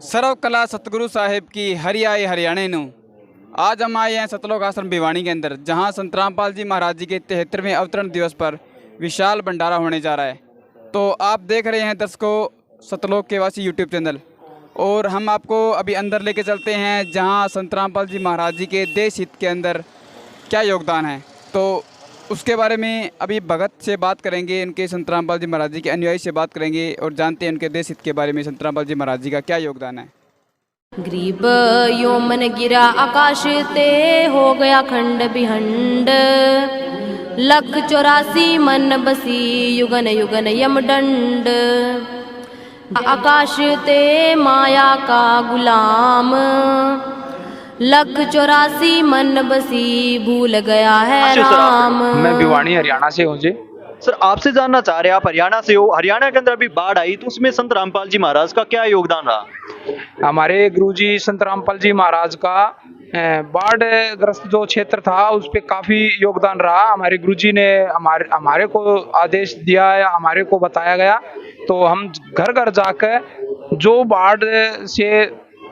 ਸਰਵ ਕਲਾ सतगुरु साहिब की हरियाए हरियाणे नु। आज हम आए हैं सतलोक आश्रम भिवानी के अंदर, जहां संत रामपाल जी महाराज जी के 73वें अवतरण दिवस पर विशाल भंडारा होने जा रहा है। तो आप देख रहे हैं दर्शकों सतलोक के वासी यूट्यूब चैनल, और हम आपको अभी अंदर लेके चलते हैं जहां संत रामपाल जी महाराज जी के देश हित के अंदर क्या योगदान है। तो उसके बारे में अभी भगत से बात करेंगे, इनके संत रामपाल जी महाराज जी के अनुयायी से बात करेंगे और जानते हैं उनके देश हित के बारे में, संत रामपाल जी महाराज जी का क्या योगदान है। ग्रीब यो मन गिरा आकाश ते हो गया खंड बिहंड, 184 मन बसी युगन युगन यमदंड। आकाश ते माया का गुलाम, 184 मन बसी भूल गया है राम। मैं भिवानी हरियाणा से हूँ जी। सर, आपसे जानना चाह रहे हैं, आप हरियाणा से हो, हरियाणा के अंदर अभी बाढ़ आई तो उसमें संत रामपाल जी महाराज का क्या योगदान रहा? हमारे गुरुजी संत रामपाल जी महाराज का बाढ़ ग्रस्त जो क्षेत्र था उस पे काफी योगदान रहा। हमारे गुरुजी ने हमारे को आदेश दिया है, हमारे को बताया गया, तो हम घर घर जाकर जो बाढ़ से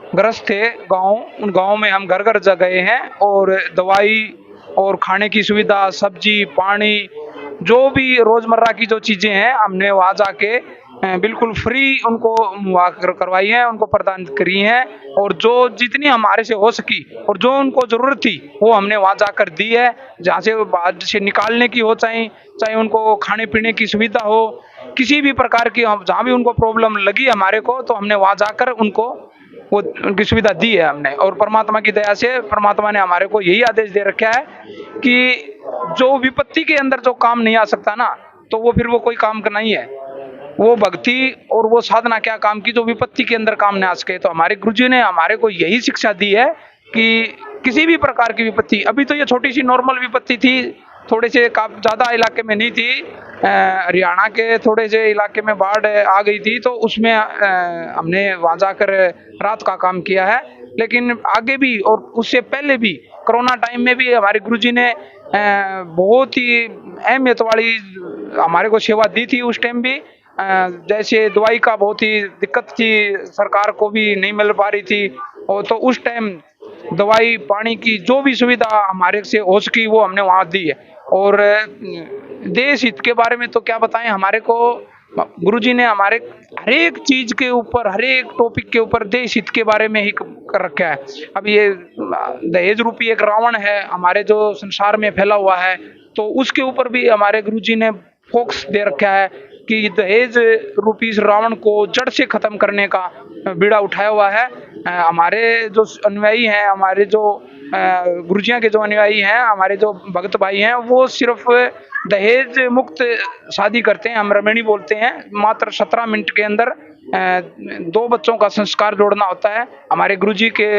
ग्रस्त थे गांव, उन गांव में हम घर घर जा गए हैं और दवाई और खाने की सुविधा, सब्जी, पानी, जो भी रोजमर्रा की जो चीजें हैं हमने वहां जाके बिल्कुल फ्री उनको करवाई है, उनको प्रदान करी हैं। और जो जितनी हमारे से हो सकी और जो उनको जरूरत थी वो हमने वहां जाकर दी है। जहाँ से बाढ़ से निकालने की हो, चाहे उनको खाने पीने की सुविधा हो, किसी भी प्रकार की जहाँ भी उनको प्रॉब्लम लगी हमारे को, तो हमने वहां जाकर उनको वो उनकी सुविधा दी है हमने। और परमात्मा की दया से परमात्मा ने हमारे को यही आदेश दे रखा है कि जो विपत्ति के अंदर जो काम नहीं आ सकता ना, तो वो फिर वो कोई काम का नहीं है। वो भक्ति और वो साधना क्या काम की जो विपत्ति के अंदर काम नहीं आ सके। तो हमारे गुरुजी ने हमारे को यही शिक्षा दी है कि किसी भी प्रकार की विपत्ति, अभी तो ये छोटी सी नॉर्मल विपत्ति थी, थोड़े से ज्यादा इलाके में नहीं थी, हरियाणा के थोड़े से इलाके में बाढ़ आ गई थी, तो उसमें हमने वहां जाकर रात का काम किया है। लेकिन आगे भी और उससे पहले भी कोरोना टाइम में भी हमारे गुरुजी ने बहुत ही अहमियत वाली हमारे को सेवा दी थी। उस टाइम भी जैसे दवाई का बहुत ही दिक्कत थी, सरकार को भी नहीं मिल पा रही थी, और तो उस टाइम दवाई पानी की जो भी सुविधा हमारे से हो सकी वो हमने वहां दी है। और देश हित के बारे में तो क्या बताएं, हमारे को गुरुजी ने हमारे हर एक चीज के ऊपर, हर एक टॉपिक के ऊपर देश हित के बारे में ही कर रखा है। अब ये दहेज रूपी एक रावण है हमारे जो संसार में फैला हुआ है, तो उसके ऊपर भी हमारे गुरुजी ने फोकस दे रखा है कि दहेज रूपी इस रावण को जड़ से खत्म करने का बीड़ा उठाया हुआ है। हमारे जो अनुयायी हैं, हमारे जो गुरुजियां के जो अनुयायी हैं, हमारे जो भक्त भाई हैं, वो सिर्फ दहेज मुक्त शादी करते हैं। हम रमणी बोलते हैं, मात्र 17 मिनट के अंदर 2 बच्चों का संस्कार जोड़ना होता है। हमारे गुरुजी के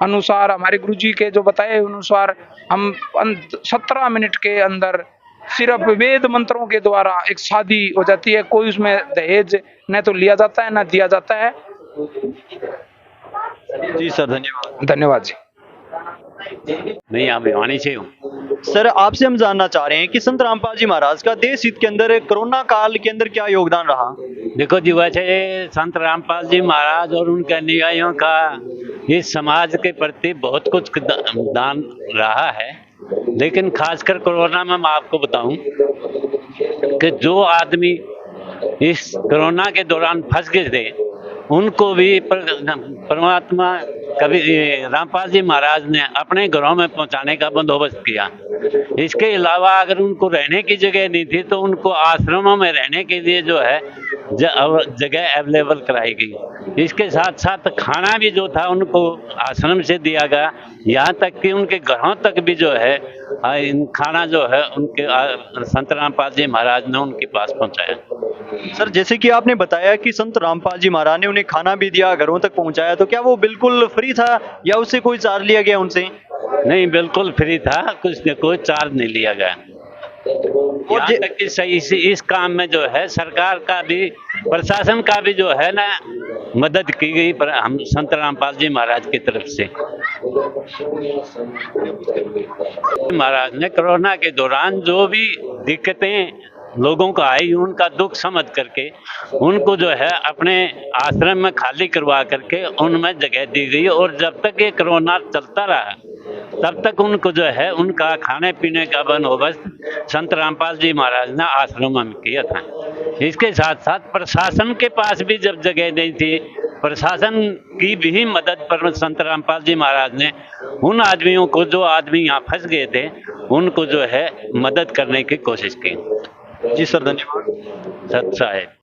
अनुसार, हमारे गुरुजी के जो बताए अनुसार हम 17 मिनट के अंदर सिर्फ वेद मंत्रों के द्वारा एक शादी हो जाती है। कोई उसमें दहेज न तो लिया जाता है न दिया जाता है। जी सर, धन्यवाद। धन्यवाद जी। मैं यहाँ भिवानी से हूँ। सर, आपसे हम जानना चाह रहे हैं कि संत रामपाल जी महाराज का देश हित के अंदर कोरोना काल के अंदर क्या योगदान रहा? देखो जी, वैसे संत रामपाल जी महाराज और उनके अनुयायियों का इस समाज के प्रति बहुत कुछ दान रहा है, लेकिन खासकर कोरोना में मैं आपको बताऊं कि जो आदमी इस कोरोना के दौरान फंस गए थे, उनको भी परमात्मा कभी रामपाल जी महाराज ने अपने घरों में पहुंचाने का बंदोबस्त किया। इसके अलावा अगर उनको रहने की जगह नहीं थी तो उनको आश्रमों में रहने के लिए जो है जगह अवेलेबल कराई गई। इसके साथ साथ खाना भी जो था उनको आश्रम से दिया गया, यहाँ तक कि उनके घरों तक भी जो है खाना जो है उनके संत रामपाल जी महाराज ने उनके पास पहुंचाया। सर, जैसे कि आपने बताया कि संत रामपाल जी महाराज ने उन्हें खाना भी दिया, घरों तक पहुंचाया, तो क्या वो बिल्कुल फ्री था या उससे कोई चार्ज लिया गया उनसे? नहीं, बिल्कुल फ्री था, कोई चार्ज नहीं लिया गया। यहाँ तक कि सही से इस काम में जो है सरकार का भी, प्रशासन का भी जो है ना मदद की गई पर हम संत रामपाल जी महाराज की तरफ से। महाराज ने कोरोना के दौरान जो भी दिक्कतें लोगों का आई उनका दुख समझ करके उनको जो है अपने आश्रम में खाली करवा करके उनमें जगह दी गई। और जब तक ये कोरोना चलता रहा तब तक उनको जो है उनका खाने पीने का बंदोबस्त संत रामपाल जी महाराज ने आश्रम में किया था। इसके साथ साथ प्रशासन के पास भी जब जगह नहीं थी, प्रशासन की भी मदद पर संत रामपाल जी महाराज ने उन आदमियों को, जो आदमी यहाँ फंस गए थे, उनको जो है मदद करने की कोशिश की। जी सर, धन्यवाद। सत साहेब।